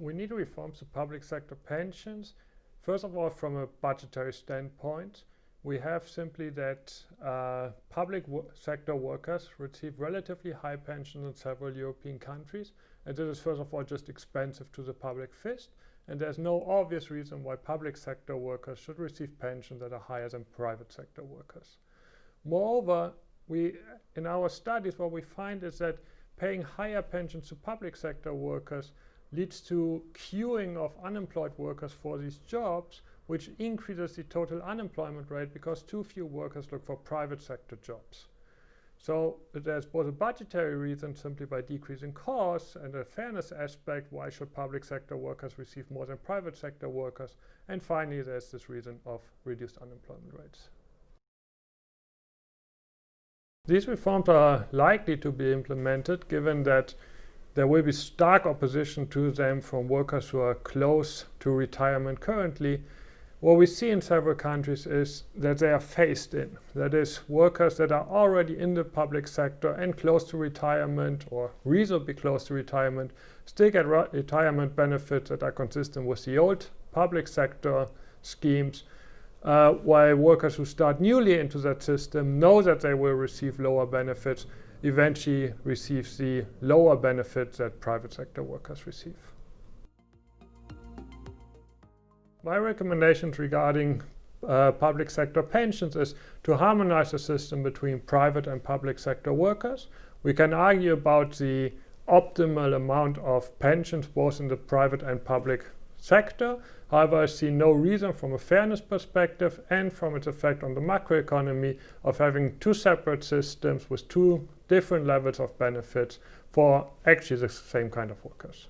we need reforms to public sector pensions. First of all, from a budgetary standpoint, we have simply that public sector workers receive relatively high pensions in several European countries, and this is first of all just expensive to the public fist, and there's no obvious reason why public sector workers should receive pensions that are higher than private sector workers. Moreover, in our studies, what we find is that paying higher pensions to public sector workers leads to queuing of unemployed workers for these jobs, which increases the total unemployment rate because too few workers look for private sector jobs. So there's both a budgetary reason, simply by decreasing costs, and a fairness aspect, why should public sector workers receive more than private sector workers? And finally, there's this reason of reduced unemployment rates. These reforms are likely to be implemented given that there will be stark opposition to them from workers who are close to retirement currently. What we see in several countries is that they are phased in. That is, workers that are already in the public sector and close to retirement or reasonably close to retirement still get retirement benefits that are consistent with the old public sector schemes, while workers who start newly into that system know that they will receive lower benefits, eventually receive the lower benefits that private sector workers receive. My recommendations regarding public sector pensions is to harmonize the system between private and public sector workers. We can argue about the optimal amount of pensions both in the private and public sector. However, I see no reason from a fairness perspective and from its effect on the macroeconomy of having two separate systems with two different levels of benefits for actually the same kind of workers.